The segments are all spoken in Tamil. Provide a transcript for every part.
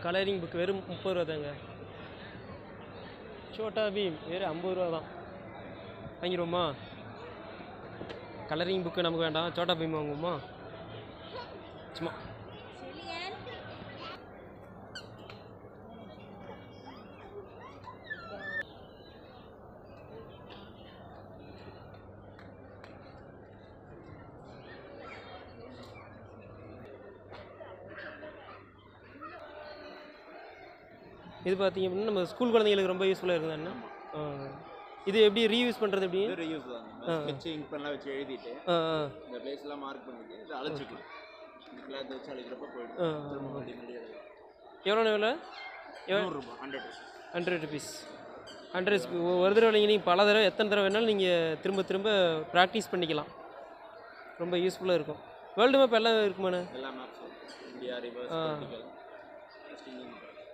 கலரிங் புக் வெறும் 30 ரூபா தாங்க. சோட்டா பீம் வெறும் 50 ரூபா தான். வாங்கிடுவோமா? கலரிங் புக்கு நமக்கு வேண்டாம், சோட்டா பீம் வாங்குவோமா? சும்மா இது பார்த்தீங்க அப்படின்னா நம்ம ஸ்கூல் குழந்தைங்களுக்கு ரொம்ப யூஸ்ஃபுல்லாக இருக்குது அண்ணா. இது எப்படி ரீயூஸ் பண்ணுறது? எப்படி ரீயூஸ் தான். ஸ்கெட்ச் இங்க் பென்லாம் வச்சு எழுதிட்டு இந்த பிளேஸ்லாம் மார்க் பண்ணிட்டு இதை அழைச்சிக்கலாம். இந்த கிளாத் வச்சு அழைக்கிறப்ப போய்டும். எவ்வளோ எவ்வளோ? 100 ருபீஸ். 100 ஒரு தடவை இல்லைங்க, நீங்கள் பல தடவை எத்தனை தடவை வேணாலும் நீங்கள் திரும்ப திரும்ப ப்ராக்டிஸ் பண்ணிக்கலாம். ரொம்ப யூஸ்ஃபுல்லாக இருக்கும். வேர்ல்டு மேப் எல்லாம் இருக்குமாண்ணே? எல்லா மேப்ஸும் இந்தியா ரிவர்ஸ் வெர்டிகல்,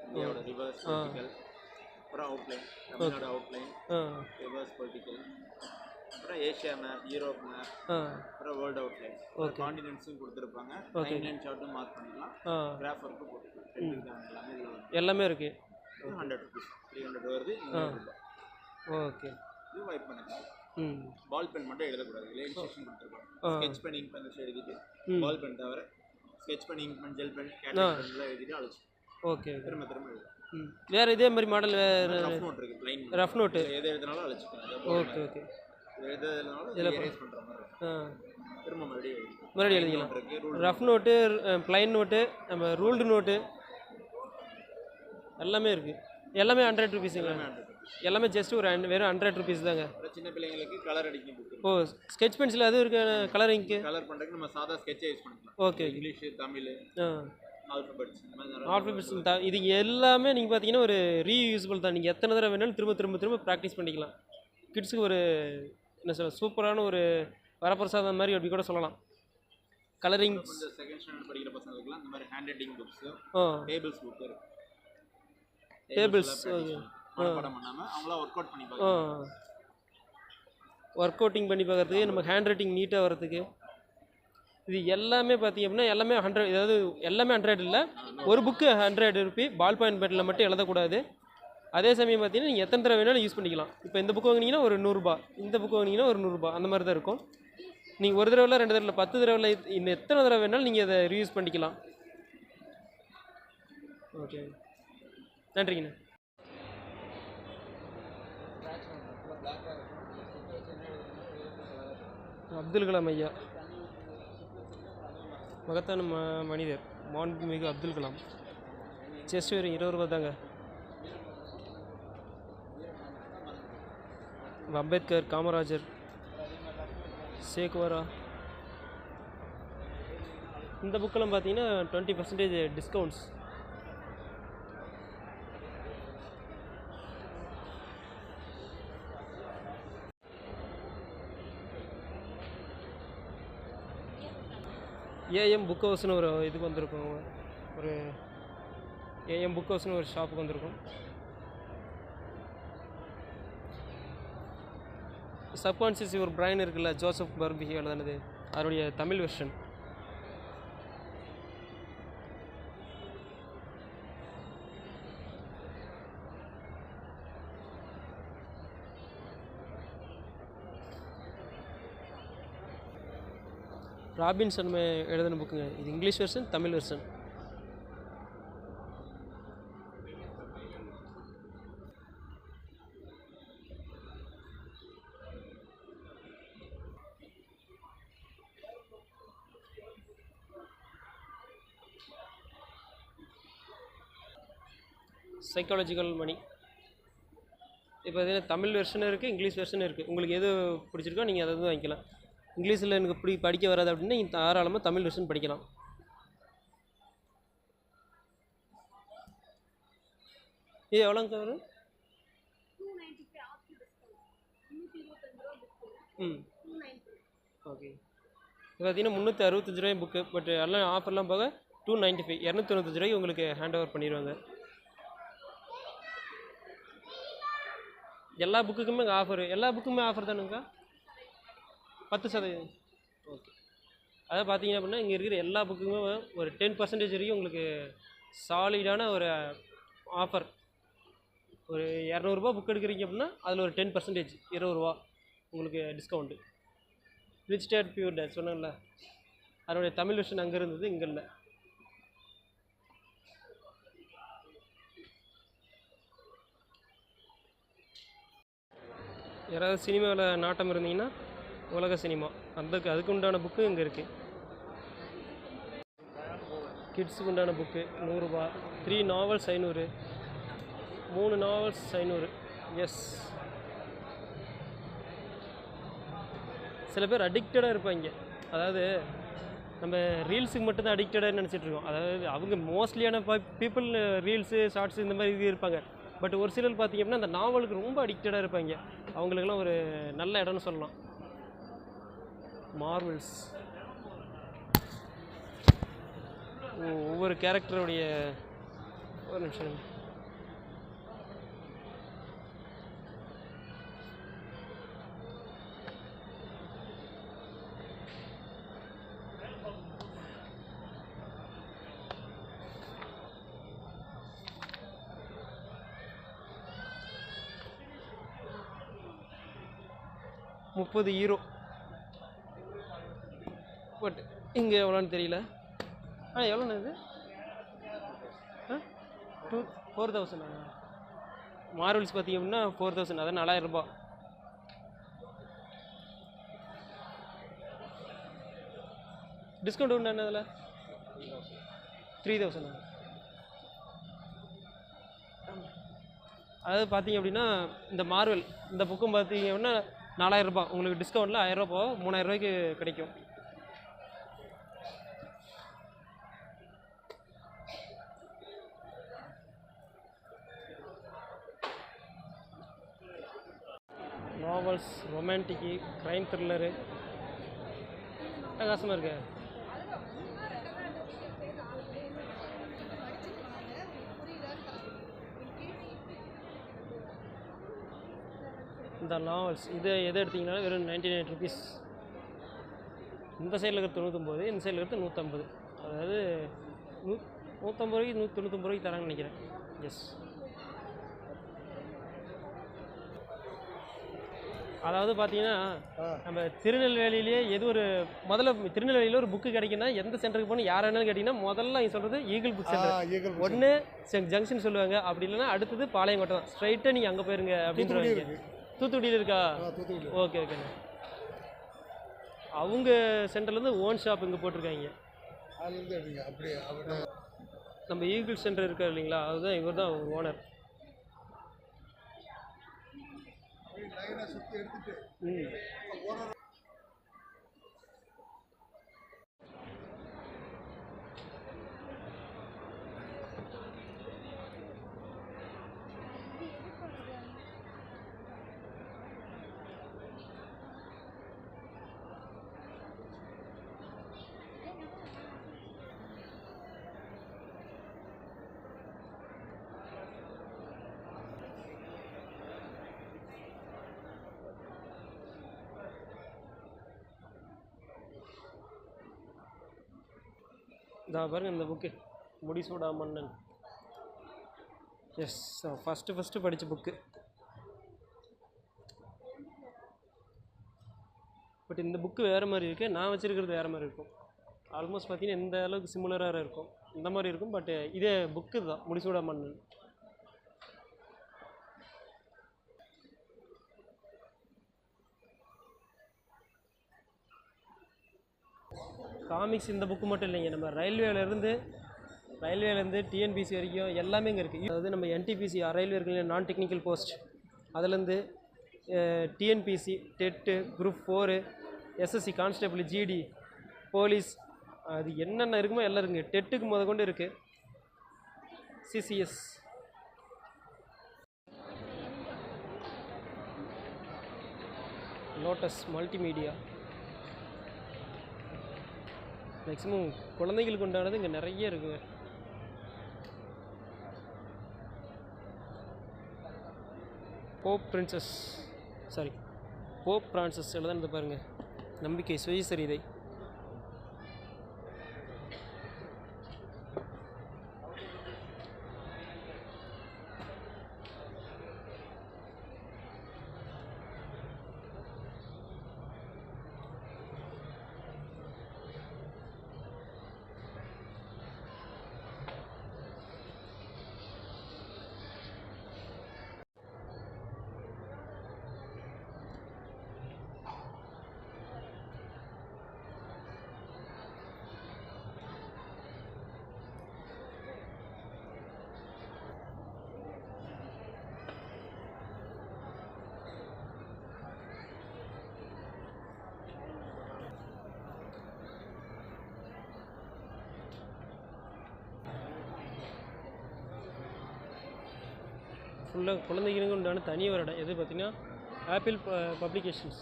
இந்தியாவோட ரிவர்ஸ் வெர்டிகல், அப்புறம் outline, Tamil Nadu outline, reverse vertical, அப்புறம் ஏஷியா மேப், யூரோப் மேப், அப்புறம் வேர்ல்டு அவுட்லைன், காண்டினென்ட்ஸும் கொடுத்துருப்பாங்க. லைன் சார்ட்டும் மார்க் பண்ணிக்கலாம். கிராஃப் ஒர்க்கும் போட்டுக்கலாம். எல்லாமே இருக்குது. 100 ருபீஸ், 300 வருது. ஓகே, இது வைப் பண்ணிக்கலாம். பால் பென் மட்டும் எழுதக்கூடாது. இல்லை இன்ஸ்ட்ரக்ஷன் கொடுத்துருப்பாங்க. ஸ்கெட்ச் பென், இங்க் பென் வச்சு எழுதிட்டு பால் பென் தவிர sketch pen, ink pen, gel pen, கேட்டன் பென்லாம் எழுதிட்டு அழைச்சி ஓகே திரும்ப திரும்ப எழுதும். வேறு இதே மாதிரி மாடல் ரஃப் நோட் இருக்குது. ப்ளைன் ரஃப் நோட்டு எது எழுதினாலும் அழைச்சிக்கலாம். Okay okay. எழுதுனாலும் எரேஸ் பண்ணுற மாதிரி திரும்ப மறுபடியும் எழுதிக்கலாம். ரஃப் நோட்டு, ப்ளைன் நோட்டு, நம்ம ரூல்டு நோட்டு எல்லாமே இருக்குது. எல்லாமே 100 ருபீஸுங்களா? எல்லாமே ஜஸ்ட் ஒரு வெறும் 100 ருபீஸ் தாங்க. சின்ன பிள்ளைங்களுக்கு கலர் அடிக்கும் புக். ஓ, ஸ்கெட்ச் பென்சில் அது இருக்கு. கலர் இங்க்கு கலர் பண்ணுறதுக்கு நம்ம சாதா ஸ்கெட்சை யூஸ் பண்ணிக்கலாம். ஓகே, இங்கிலீஷ், தமிழ், ஆல்ஃபபெட்ஸ், இந்த மாதிரி ஆல்ஃபபெட்ஸ் இது எல்லாமே நீங்கள் பார்த்தீங்கன்னா ஒரு ரீயூஸபிள் தான். நீங்கள் எத்தனை தடவை வேணாலும் திரும்ப திரும்ப திரும்ப ப்ராக்டிஸ் பண்ணிக்கலாம். கிட்ஸுக்கு ஒரு என்ன சொல்ல சூப்பரான ஒரு வரப்பிரசாதம் மாதிரி அப்படி கூட சொல்லலாம். கலரிங் கொஞ்சம் செகண்ட் ஸ்டாண்டர்ட் படிக்கிற பசங்களுக்குலாம் இந்த மாதிரி hand writing books, tables book இருக்கு. டேபிள்ஸ் படம் பண்ணாமல் அவங்களா ஒர்க் அவுட் பண்ணி பார்க்கலாம். ஒர்க் அவுட்டிங் பண்ணி பார்க்குறதுக்கு, நம்ம ஹேண்ட் ரைட்டிங் நீட்டாக வர்றதுக்கு இது எல்லாமே பார்த்தீங்க அப்படின்னா எல்லாமே 100. அதாவது எல்லாமே 100 இல்லை, ஒரு புக்கு 100 ருபி. பால் பாயிண்ட் பெட்டில் மட்டும் எழுதக்கூடாது. அதே சமயம் பார்த்தீங்கன்னா நீங்கள் எத்தனை தடவை வேணாலும் யூஸ் பண்ணிக்கலாம். இப்போ இந்த புக்கு வாங்கினீங்கன்னா ஒரு 100 ரூபா, இந்த புக்கு வாங்கினீங்கன்னா ஒரு 100 ரூபா, அந்த மாதிரி தான் இருக்கும். நீங்கள் ஒரு தடவை 2 தடவை 10 தடவை இன்னும் எத்தனை தடவை வேணாலும் நீங்கள் அதை ரீயூஸ் பண்ணிக்கலாம். ஓகே, நன்றிங்கண்ணா. அப்துல் கலாம் ஐயா, மகத்தான மனிதர், மாண்புமிகு அப்துல் கலாம். செஸ்ட் வெறும் 20 ரூபா தாங்க. அம்பேத்கர், காமராஜர், சேகுவாரா இந்த புக்கெல்லாம் பார்த்தீங்கன்னா 20% டிஸ்கவுண்ட்ஸ். ஏஎம் புக் ஹவுஸ்னு ஒரு இதுக்கு வந்திருக்கோம். ஒரு ஏஎம் புக் ஹவுஸ்னு ஒரு ஷாப்புக்கு வந்திருக்கோம். சப்கான்ஷியஸ் யுவர் பிரைன் இருக்குல்ல, ஜோசப் பர்பி எழுதுனது, அதனுடைய தமிழ் வெர்ஷன். ராபின்சன் எழுதின புக்குங்க இது. English version, Tamil version. Psychological money. இப்போ பார்த்தீங்கன்னா தமிழ் வெர்ஷன் இருக்குது, இங்கிலீஷ் வெர்ஷன் இருக்குது. உங்களுக்கு எது பிடிச்சிருக்கோ நீங்கள் அதை வந்து வாங்கிக்கலாம். இங்கிலீஷில் எனக்கு இப்படி படிக்க வராது அப்படின்னா நீங்கள் தாராளமாக தமிழ் வெர்ஷன் படிக்கலாம். இது எவ்வளோங்க வரும்? ஓகே. இது பார்த்தீங்கன்னா 365 ரூபாய் புக்கு. பட் எல்லாம் ஆஃபர்லாம் போக 295, 295 ரூபாய்க்கு உங்களுக்கு ஹேண்ட் ஓவர் பண்ணிடுவாங்க. எல்லா புக்குக்குமே ஆஃபர். எல்லா புக்குமே ஆஃபர் தானுங்களா? 10%. ஓகே. அதை பார்த்தீங்க அப்படின்னா இங்கே இருக்கிற எல்லா புக்குமே ஒரு 10% வரைக்கும் உங்களுக்கு சாலிடான ஒரு ஆஃபர். ஒரு 200 புக் எடுக்கிறீங்க அப்படின்னா அதில் ஒரு 10% 20 ரூபா உங்களுக்கு discount. Rich dad pure date சொன்னேன்ல, அதனுடைய தமிழ் வெர்ஷன் அங்கே இருந்தது, இங்கே இல்லை. யாராவது சினிமாவில் நாட்டம் இருந்தீங்கன்னா உலக சினிமா அதுக்கு உண்டான புக்கு இங்கே இருக்குது. கிட்ஸுக்கு உண்டான புக்கு 100 ரூபா. 3 நாவல்ஸ் 500, 3 நாவல்ஸ் 500. எஸ், சில பேர் அடிக்டடாக இருப்பாங்க. அதாவது நம்ம ரீல்ஸுக்கு மட்டும்தான் அடிக்டடாக நினச்சிட்ருக்கோம். அதாவது அவங்க மோஸ்ட்லியான பீப்புள் ரீல்ஸு ஷார்ட்ஸு இந்த மாதிரி இது இருப்பாங்க. பட் ஒரு சிலர் பார்த்திங்க அப்படின்னா அந்த நாவலுக்கு ரொம்ப அடிக்டடாக இருப்பாங்க. அவங்களுக்கெல்லாம் ஒரு நல்ல இடம்னு சொல்லலாம். மார்வல்ஸ் ஒவ்வொரு கேரக்டருடைய ஒரு நிமிஷம். €30. பட் இங்கே எவ்வளோன்னு தெரியல. எவ்வளோண்ணா இது? 4000. மார்வல்ஸ் பார்த்திங்க அப்படின்னா 4000, அதான் 4000 ரூபா. டிஸ்கவுண்ட் உண்டு என்னதில்? 3000. அதாவது பார்த்திங்க அப்படின்னா இந்த மார்வல் இந்த புக்கும் பார்த்திங்க அப்படின்னா 4000 ரூபா. உங்களுக்கு டிஸ்கவுண்ட்டில் 1000 ரூபா போக 3000 ரூபாய்க்கு கிடைக்கும். நாவல்ஸ், ரொமான்டிக்கு, க்ரைம் த்ரில்லரு பிரகாசமாக இருக்கு. இந்த நாவல்ஸ் இது எதை எடுத்திங்கனாலும் வெறும் 99 ருபீஸ். இந்த சைடில் இருக்கிறது 99, இந்த சைடில் இருக்கிறது 150. அதாவது 150 ரூபாய்க்கு 199 ரூபாய்க்கு தராங்கன்னு நினைக்கிறேன். எஸ், அதாவது பார்த்தீங்கன்னா நம்ம திருநெல்வேலியிலேயே முதல்ல திருநெல்வேலியில் ஒரு புக்கு கிடைக்குன்னா எந்த சென்டருக்கு போகணும் யார் வேணாலும் கேட்டிங்கன்னா முதல்ல நீங்கள் சொல்கிறது ஈகிள் புக் சென்டர். ஒன்று ஜங்ஷன் சொல்லுவாங்க, அப்படி இல்லைன்னா அடுத்தது பாளையங்கோட்டை தான். ஸ்ட்ரைட்டாக நீங்கள் அங்கே போயிருங்க அப்படின்றாங்க. தூத்துக்குடியில் இருக்கா? ஓகே ஓகேண்ணா. அவங்க சென்டர்லேருந்து ஓன் ஷாப் இங்கே போட்டிருக்காங்க. நம்ம ஈகிள் சென்டர் இருக்கார் இல்லைங்களா, அதுதான் இவர் தான் ஓனர். இதா பாருங்க இந்த புக்கு, முடிசூடா மன்னன். எஸ், ஃபஸ்ட்டு படித்த புக்கு. பட் இந்த புக்கு வேறு மாதிரி இருக்குது, நான் வச்சுருக்கிறது வேறு மாதிரி இருக்கும். ஆல்மோஸ்ட் பார்த்தீங்கன்னா இந்த அளவுக்கு சிமிலராக இருக்கும், இந்த மாதிரி இருக்கும். பட் இதே புக்கு தான், முடிசூடா மன்னன். காமிக்ஸ் இந்த புக்கு மட்டும் இல்லைங்க, நம்ம ரயில்வேலேருந்து டிஎன்பிசி வரைக்கும் எல்லாமே இங்கே இருக்குது. அதாவது நம்ம என்டிபிசி ரயில்வே இருக்குல்ல, நான் டெக்னிக்கல் போஸ்ட், அதுலேருந்து TNPSC, TET, group 4, SSC, constable, GD, police, அது என்னென்ன இருக்குமோ எல்லாம் இருக்குங்க. டெட்டுக்கு முத கொண்டு இருக்குது. CCS, lotus multimedia. மேக்ஸிமம் குழந்தைகளுக்கு உண்டானது இங்கே நிறைய இருக்குங்க. போப் பிரான்சஸ் எல்லாம் இருந்து பாருங்கள். நம்பிக்கை, சுயசரிதை. ஃபுல்லாக குழந்தைங்களுக்கு உண்டான தனி ஒரு இடம். எது பார்த்தீங்கன்னா Apple publications.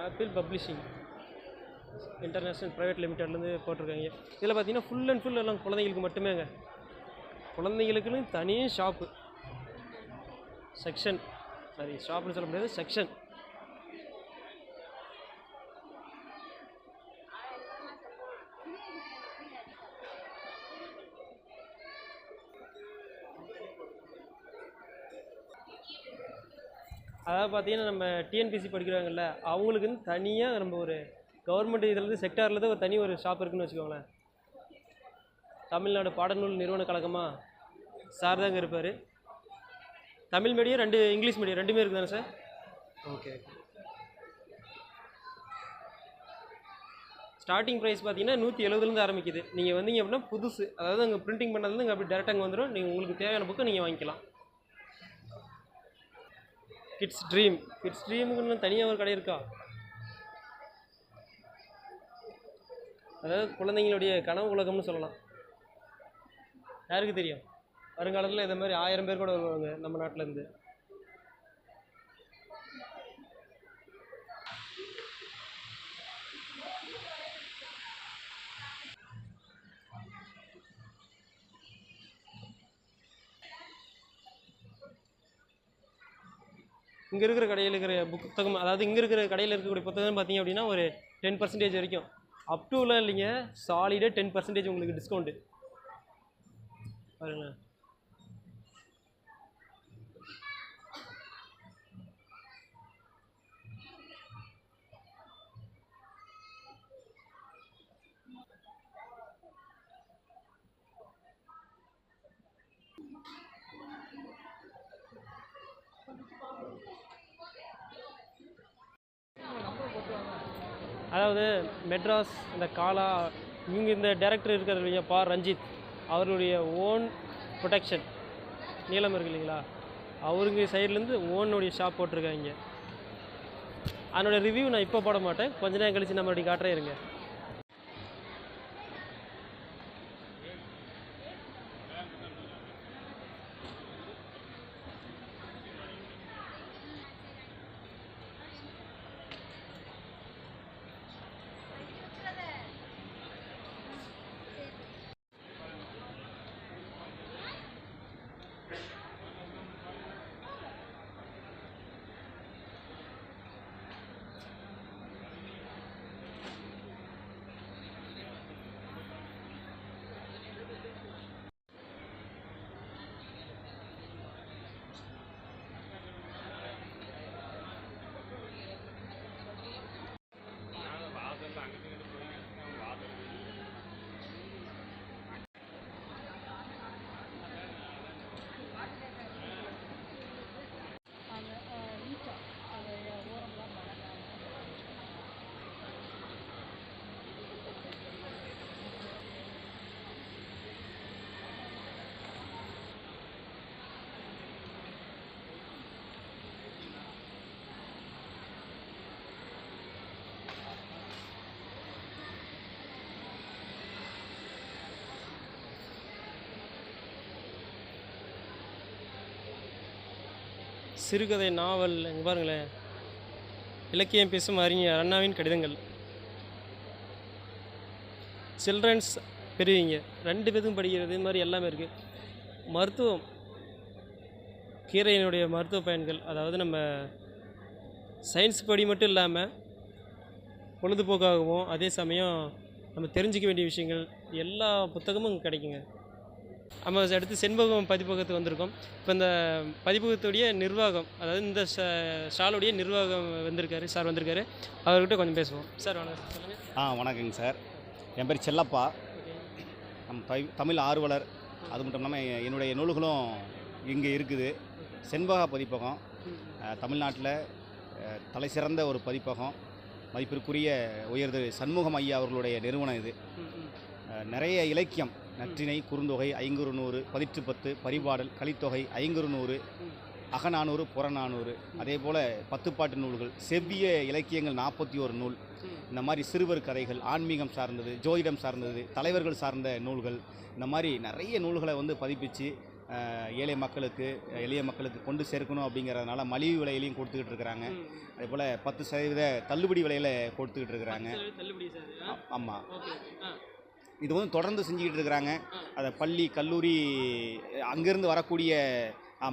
Apple publishing international private லிமிட்டட்லேருந்து போட்டிருக்காங்க. இதில் பார்த்தீங்கன்னா ஃபுல் அண்ட் ஃபுல் எல்லாம் குழந்தைங்களுக்கு மட்டுமேங்க. குழந்தைங்களுக்குன்னு தனி ஷாப்பு செக்ஷன், சாரி ஷாப்னு சொல்ல முடியாது, செக்ஷன். அதாவது பார்த்தீங்கன்னா நம்ம டிஎன்பிசி படிக்கிறாங்கல்ல, அவங்களுக்குன்னு தனியாக நம்ம ஒரு கவர்மெண்ட் இதுலேருந்து செக்டார்லேருந்து ஒரு தனி ஒரு ஷாப் இருக்குதுன்னு வச்சுக்கோங்களேன். தமிழ்நாடு பாடநூல் நிறுவன கழகமாக சார் தாங்க இருப்பார். தமிழ் மீடியம் 2 இங்கிலீஷ் மீடியம் 2மே இருக்குது தானே சார்? ஓகே. ஸ்டார்டிங் ப்ரைஸ் பார்த்தீங்கன்னா 170லேருந்து ஆரம்பிக்குது. நீங்கள் வந்தீங்க அப்படின்னா புதுசு, அதாவது அங்கே பிரிண்டிங் பண்ணதுலேருந்து இங்கே அப்படி டேரெக்டாக அங்கே வந்துடும். நீங்கள் உங்களுக்கு தேவையான புக்கை நீங்கள் வாங்கிக்கலாம். கிட்ஸ் ட்ரீமுக்குன்னு தனியாக ஒரு கடை இருக்கா? அதாவது குழந்தைங்களுடைய கனவு உலகம்னு சொல்லலாம். யாருக்கு தெரியும், வருங்காலத்தில் இதை மாதிரி 1000 பேர் கூட வருவாங்க நம்ம நாட்டிலேருந்து. இங்கே இருக்கிற கடையில் இருக்கிற புத்தகம், அதாவது இங்கே இருக்கிற கடையில் இருக்கக்கூடிய புத்தகம் பார்த்தீங்க அப்படின்னா ஒரு 10% வரைக்கும், அப் டூலாம் இல்லைங்க, சாலிடாக 10% உங்களுக்கு டிஸ்கவுண்ட்டு பாருங்களேன். அதாவது மெட்ராஸ், இந்த காலா, இவங்க இந்த டைரக்டர் இருக்கிறது இல்லையா பா ரஞ்சித், அவருடைய ஓன் ப்ரொடெக்ஷன் நீளம் இருக்கு இல்லைங்களா, அவருங்க சைட்லேருந்து ஓனுடைய ஷாப் போட்டிருக்காங்க. அதனோட ரிவ்யூ நான் இப்போ போட மாட்டேன், கொஞ்ச நேரம் கழிச்சு நம்ம அப்படி காட்டுறேன் இருங்க. சிறுகதை, நாவல், இங்கே பாருங்களேன், இலக்கியம் பேசும் அறிஞர் அண்ணாவின் கடிதங்கள், சில்ட்ரன்ஸ் பெரியவங்க 2 பேருக்கும் படிக்கிறது, இது மாதிரி எல்லாமே இருக்குது. மருத்துவம், கீரையினுடைய மருத்துவ பயன்கள், அதாவது நம்ம சயின்ஸ் படி மட்டும் இல்லாமல் பொழுதுபோக்காகவும் அதே சமயம் நம்ம தெரிஞ்சிக்க வேண்டிய விஷயங்கள் எல்லா புத்தகமும் இங்கே கிடைக்குங்க. நம்ம அடுத்து செண்பகம் பதிப்பகத்துக்கு வந்திருக்கோம். இப்போ இந்த பதிப்பகத்துடைய நிர்வாகம், அதாவது இந்த ஸ்டாலுடைய நிர்வாகம் வந்திருக்காரு, சார் வந்திருக்காரு, அவர்கிட்ட கொஞ்சம் பேசுவோம். சார் வணக்கம், சொல்லுங்கள். வணக்கங்க சார், என் பேர் செல்லப்பா. தமிழ் ஆர்வலர். அது மட்டும் இல்லாமல் என்னுடைய நூல்களும் இங்கே இருக்குது. செண்பகா பதிப்பகம் தமிழ்நாட்டில் தலை சிறந்த ஒரு பதிப்பகம். மதிப்பிற்குரிய உயர்திரு சண்முகம் ஐயா அவர்களுடைய நிறுவனம் இது. நிறைய இலக்கியம், நற்றிணை, குறுந்தொகை, ஐங்குறு நூறு, பதிற்று பத்து, பரிபாடல், கலித்தொகை, ஐங்குறு நூறு, அகநானூறு புறநானூறு, அதே போல் 10 பாட்டு நூல்கள், செவ்விய இலக்கியங்கள் 41 நூல், இந்த மாதிரி சிறுவர் கதைகள், ஆன்மீகம் சார்ந்தது, ஜோதிடம் சார்ந்தது, தலைவர்கள் சார்ந்த நூல்கள், இந்த மாதிரி நிறைய நூல்களை வந்து பதிப்பிச்சு ஏழை மக்களுக்கு, எளிய மக்களுக்கு கொண்டு சேர்க்கணும் அப்படிங்கிறதுனால மலிவு விலையிலையும் கொடுத்துக்கிட்டு இருக்கிறாங்க. அதே போல் 10% தள்ளுபடி விலையில் கொடுத்துக்கிட்டு இருக்கிறாங்க. ஆமாம், இது வந்து தொடர்ந்து செஞ்சுக்கிட்டு இருக்கிறாங்க. அதை பள்ளி கல்லூரி அங்கேருந்து வரக்கூடிய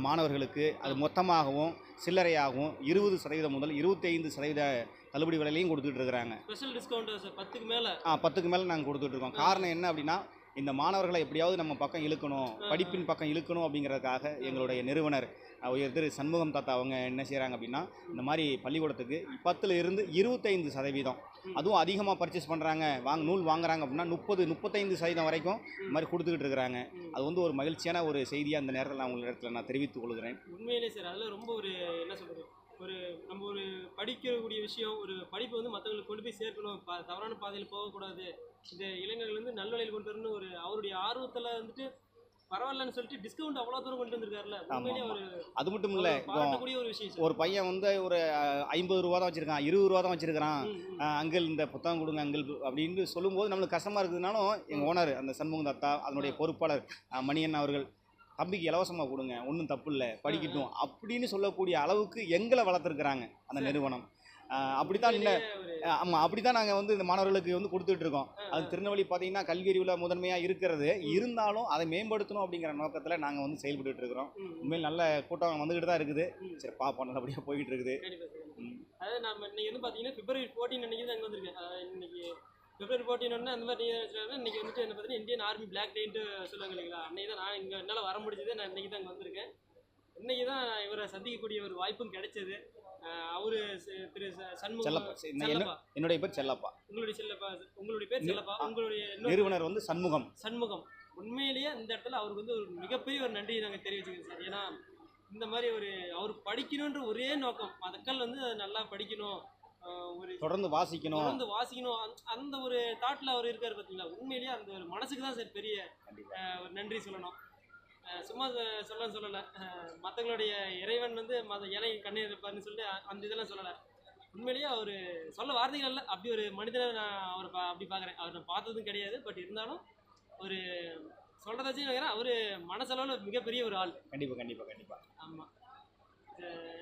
மாணவர்களுக்கு அது மொத்தமாகவும் சில்லறையாகவும் 20% முதல் 25% தள்ளுபடி விலையிலையும் கொடுத்துட்டு இருக்கிறாங்க. ஸ்பெஷல் டிஸ்கவுண்ட் 10க்கு மேலே 10க்கு மேலே நாங்கள் கொடுத்துட்டு இருக்கோம். காரணம் என்ன அப்படின்னா, இந்த மாணவர்களை எப்படியாவது நம்ம பக்கம் இழுக்கணும், படிப்பின் பக்கம் இழுக்கணும் அப்படிங்கிறதுக்காக எங்களுடைய நிறுவனர் உயர் திரு சண்முகம் தாத்தா அவங்க என்ன செய்கிறாங்க அப்படின்னா, இந்த மாதிரி பள்ளிக்கூடத்துக்கு 10% 25%, அதுவும் அதிகமாக பர்ச்சேஸ் பண்ணுறாங்க, நூல் வாங்குறாங்க அப்படின்னா 30-35% வரைக்கும் இந்த மாதிரி கொடுத்துக்கிட்டு இருக்கிறாங்க. அது வந்து ஒரு மகிழ்ச்சியான ஒரு செய்தியாக அந்த நேரத்தில் நான் உங்களிடத்தில் நான் தெரிவித்துக் கொள்கிறேன். உண்மையிலே சார், அதில் ரொம்ப ஒரு என்ன சொல்கிறது, நம்ம ஒரு படிக்கக்கூடிய விஷயம், ஒரு படிப்பை வந்து மற்றவங்களுக்கு கொண்டு போய் சேர்க்கணும், தவறான பாதையில் போகக்கூடாது, இந்த இளைஞர்கள் வந்து நல்வழியில் கொண்டு வரணும், ஒரு அவருடைய ஆர்வத்தில் வந்துட்டு பரவாயில்லன்னு சொல்லிட்டு டிஸ்கவுண்ட் அவ்வளோ தூரம் கொண்டு வந்திருக்காருல்ல. அது மட்டும் இல்லை, ஒரு விஷயம், ஒரு பையன் வந்து ஒரு 50 ரூபா தான் வச்சிருக்கான், 20 ரூபா தான் வச்சிருக்கான், அங்கிள் இந்த புத்தகம் கொடுங்க அங்கிள் அப்படின்னு சொல்லும்போது நம்மளுக்கு கஷ்டமாக இருக்குதுனாலும் எங்கள் ஓனர் அந்த சண்முகம் தாத்தா, அதனுடைய பொறுப்பாளர் மணியன் அவர்கள், தம்பிக்கு இலவசமாக கொடுங்க, ஒன்றும் தப்பு இல்லை, படிக்கட்டும் அப்படின்னு சொல்லக்கூடிய அளவுக்கு எங்களை வளர்த்துருக்குறாங்க அந்த நிறுவனம். அப்படித்தான் இல்லை, ஆமாம், அப்படி தான் நாங்கள் வந்து இந்த மாணவர்களுக்கு வந்து கொடுத்துட்டு இருக்கோம். அது திருநெல்வேலி பார்த்தீங்கன்னா கல்வி அறிவில் முதன்மையாக இருக்கிறது, இருந்தாலும் அதை மேம்படுத்தணும் அப்படிங்கிற நோக்கத்தில் நாங்கள் வந்து செயல்பட்டு இருக்கிறோம். உண்மையில் நல்ல கூட்டம் வந்துக்கிட்டு தான் இருக்குது. சரி, பார்ப்போம், நல்லபடியாக போய்கிட்டு இருக்குது. அதாவது நம்ம இன்னைக்கு வந்து பார்த்தீங்கன்னா February 14 அன்றைக்கி தான் அங்கே வந்திருக்கேன். இன்னைக்கு February 14 அந்த மாதிரி இன்றைக்கி வந்துட்டு என்ன பார்த்தீங்கன்னா இந்தியன் ஆர்மி பிளாக் டேன்ட்டு சொல்லுவாங்க இல்லைங்களா, அன்றைக்கி தான் நான் இங்கே என்னால் வர முடிஞ்சது. நான் இன்றைக்கி தான் அங்கே வந்திருக்கேன். இன்றைக்கி தான் இவரை சந்திக்கக்கூடிய ஒரு வாய்ப்பும் கிடைச்சது. அவரு திரு சண்முகம், என்னுடைய பேர் செல்லப்பா. உங்களுடைய பேர் செல்லப்பா, உங்களுடைய நிறுவனர் வந்து சண்முகம். உண்மையிலேயே இந்த இடத்துல அவருக்கு வந்து ஒரு மிகப்பெரிய ஒரு நன்றியை நாங்கள் தெரிவிச்சுக்கிறோம் சார். ஏன்னா இந்த மாதிரி அவர் படிக்கணுன்ற ஒரே நோக்கம், மக்கள் வந்து அதை நல்லா படிக்கணும், ஒரு தொடர்ந்து வாசிக்கணும், அந்த ஒரு தாட்டில் அவர் இருக்கார் பார்த்தீங்களா. உண்மையிலேயே அந்த ஒரு மனசுக்கு தான் சார் பெரிய ஒரு நன்றி சொல்லணும். சும்மா சொல்லலை, மற்றவங்களுடைய இறைவன் வந்து ஏழை கண்ணீர் இருப்பார்னு சொல்லிட்டு அந்த இதெல்லாம் சொல்லலை. உண்மையிலேயே அவர் சொல்ல வார்த்தைகள் இல்லை, அப்படி ஒரு மனிதனை நான் அவர் அப்படி பார்க்குறேன். அவர் நான் பார்த்ததும் கிடையாது, பட் இருந்தாலும் ஒரு சொல்கிறதாச்சும் நினைக்கிறேன், அவர் மனசளவில் மிகப்பெரிய ஒரு ஆள். கண்டிப்பாக. ஆமாம்,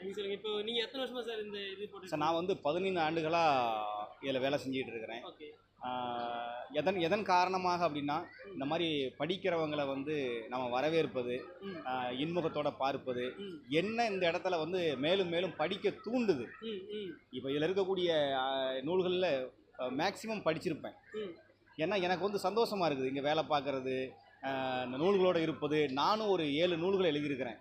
நீங்கள் சொல்லுங்கள். இப்போ நீங்கள் எத்தனை வருஷமாக சார் இந்த இது போட்டு? சார், நான் வந்து 15 ஆண்டுகளாக இதில் வேலை செஞ்சுக்கிட்டு இருக்கிறேன். ஓகே. எதன் காரணமாக அப்படின்னா, இந்த மாதிரி படிக்கிறவங்களை வந்து நம்ம வரவேற்பது, இன்முகத்தோட பார்ப்பது, என்ன இந்த இடத்துல வந்து மேலும் மேலும் படிக்க தூண்டுது. இப்போ இதில் இருக்கக்கூடிய நூல்களில் மேக்சிமம் படிச்சிருப்பேன். ஏன்னா எனக்கு வந்து சந்தோஷமாக இருக்குது இங்கே வேலை பார்க்குறது, இந்த நூல்களோடு இருப்பது. நானும் ஒரு 7 நூல்கள் எழுதியிருக்கிறேன்.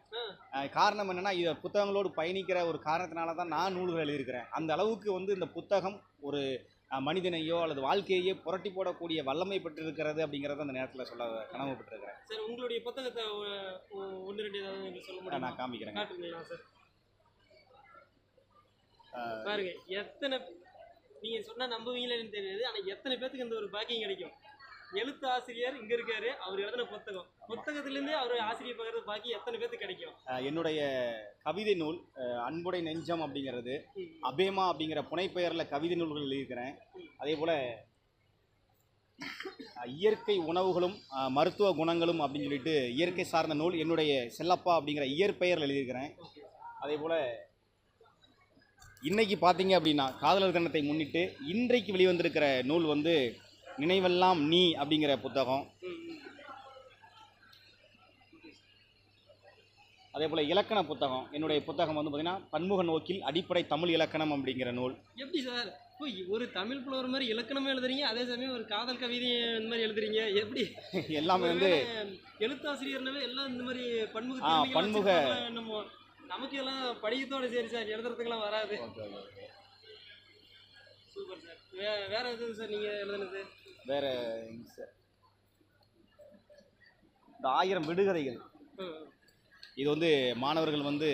காரணம் என்னென்னா, இதை புத்தகங்களோடு பயணிக்கிற ஒரு காரணத்தினால தான் நான் நூல்கள் எழுதியிருக்கிறேன். அந்த அளவுக்கு வந்து இந்த புத்தகம் ஒரு மனிதனையோ அல்லது வாழ்க்கையையோ புரட்டி போடக்கூடிய வல்லமை பெற்றிருக்கிறது அப்படிங்கிறத அந்த நேரத்தில் சொல்ல கனவு பெற்றிருக்கிறேன். சார், உங்களுடைய புத்தகத்தை 1-2 ஏதாவது சொல்ல முடியும்? நான் காமிக்கிறேன். சார் பாருங்க, எத்தனை நீங்கள் சொன்னால் நம்புவீங்களேன்னு தெரியாது, ஆனால் எத்தனை பேத்துக்கு இந்த ஒரு பாக்கியம் கிடைக்கும். எழுத்து ஆசிரியர் இங்கே இருக்காரு, அவர் எழுதின புத்தகத்திலேருந்தே அவர் ஆசிரியர் பார்க்கறது பாக்கி எத்தனை பேத்துக்கு கிடைக்கும். என்னுடைய கவிதை நூல் அன்புடை நெஞ்சம் அப்படிங்கிறது, அபேமா அப்படிங்கிற புனைப்பெயரில் கவிதை நூல்கள் எழுதியிருக்கிறேன். அதே போல் இயற்கை உணவுகளும் மருத்துவ குணங்களும் அப்படின்னு சொல்லிட்டு இயற்கை சார்ந்த நூல் என்னுடைய செல்லப்பா அப்படிங்கிற இயற்பெயரில் எழுதியிருக்கிறேன். அதே போல் இன்றைக்கி பார்த்தீங்க அப்படின்னா காதலர் தினத்தை முன்னிட்டு இன்றைக்கு வெளிவந்திருக்கிற நூல் வந்து நினைவெல்லாம் நீ அப்படிங்கிற புத்தகம். அதே போல் இலக்கண புத்தகம், என்னுடைய புத்தகம் வந்து பார்த்தீங்கன்னா பன்முக நோக்கில் அடிப்படை தமிழ் இலக்கணம் அப்படிங்கிற நூல். எப்படி சார் ஒரு தமிழ் புலவர் மாதிரி இலக்கணமே எழுதுறீங்க, அதே சமயம் ஒரு காதல் கவிதை இந்த மாதிரி எழுதுறீங்க, எப்படி? எல்லாமே வந்து எழுத்தாசிரியர்னாவே எல்லாம் இந்த மாதிரி பன்முக நம்ம நமக்கு எல்லாம் படிக்கத்தோட சரி சார், எழுதுறதுக்கெல்லாம் வராது. Super sir. வேற எதுவும் சார் நீங்கள் எழுதுனது? வேற சார், இந்த 1000 விடுகதைகள், இது வந்து மாணவர்கள் வந்து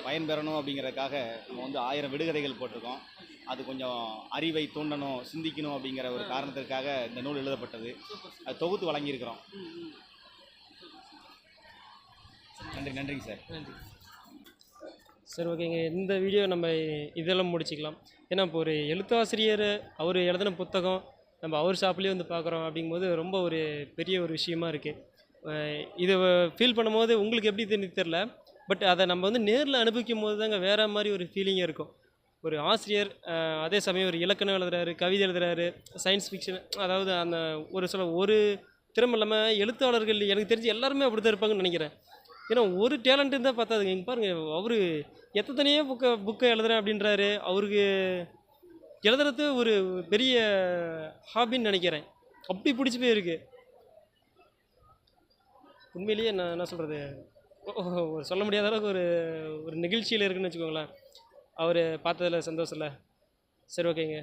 பயன்பெறணும் அப்படிங்கிறதுக்காக நம்ம வந்து 1000 விடுகதைகள் போட்டிருக்கோம். அது கொஞ்சம் அறிவை தூண்டணும், சிந்திக்கணும் அப்படிங்கிற ஒரு காரணத்திற்காக இந்த நூல் எழுதப்பட்டது. அது தொகுத்து வழங்கியிருக்கிறோம். நன்றிங்க சார். நன்றி. சரி ஓகேங்க, இந்த வீடியோ நம்ம இதெல்லாம் முடிச்சிக்கலாம். ஏன்னா இப்போ ஒரு எழுத்தாசிரியர் அவர் எழுதின புத்தகம் நம்ம அவர் ஷாப்லேயே வந்து பார்க்குறோம் அப்படிங்கும்போது ரொம்ப ஒரு பெரிய ஒரு விஷயமா இருக்குது. இதை ஃபீல் பண்ணும்போது உங்களுக்கு எப்படி தெரில, பட் அதை நம்ம வந்து நேரில் அனுபவிக்கும் போது தாங்க வேறு மாதிரி ஒரு ஃபீலிங்காக இருக்கும். ஒரு ஆசிரியர் அதே சமயம் ஒரு இலக்கணம் எழுதுறாரு, கவிதை எழுதுறாரு, சயின்ஸ் ஃபிக்ஷன், அதாவது அந்த ஒரு திறமை இல்லாமல் எழுத்தாளர்கள் எனக்கு தெரிஞ்சு எல்லாருமே அப்படி தான் இருப்பாங்கன்னு நினைக்கிறேன். ஏன்னா ஒரு டேலண்ட் இருந்தால் பார்த்தாதுங்க. இங்கே பாருங்கள், அவர் எத்தனையோ புக்கை எழுதுறேன் அப்படின்றாரு. அவருக்கு எழுதுறது ஒரு பெரிய ஹாபின்னு நினைக்கிறேன். அப்படி பிடிச்சி போயிருக்கு உண்மையிலேயே. நான் என்ன சொல்கிறது, சொல்ல முடியாத அளவுக்கு ஒரு ஒரு நிகழ்ச்சியில் இருக்குன்னு வச்சுக்கோங்களேன். அவர் பார்த்ததில் சந்தோஷம் இல்லை. சரி ஓகேங்க.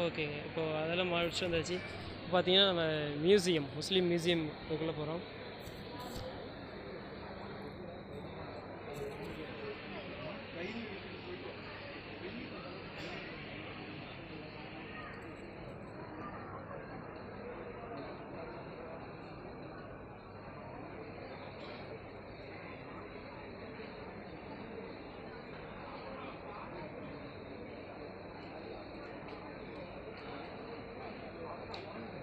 ஓகேங்க, இப்போது அதெல்லாம் முடிச்சு வந்தாச்சு. இப்போ பார்த்தீங்கன்னா நம்ம மியூசியம், முஸ்லீம் மியூசியம் இதுக்குள்ளே போகிறோம்.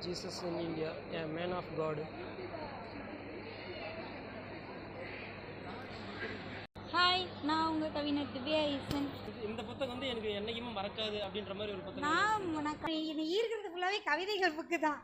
Jesus in India, a man of God. Hi, நான் உங்கள் கவிஞர் திவ்யா ஈசன். இந்த புத்தகம் வந்து எனக்கு என்னைக்குமே மறக்காது அப்படின்ற மாதிரி ஒரு புத்தகம். நான் ஈர்க்கிறது ஃபுல்லாகவே கவிதைகள் புக்கு தான்.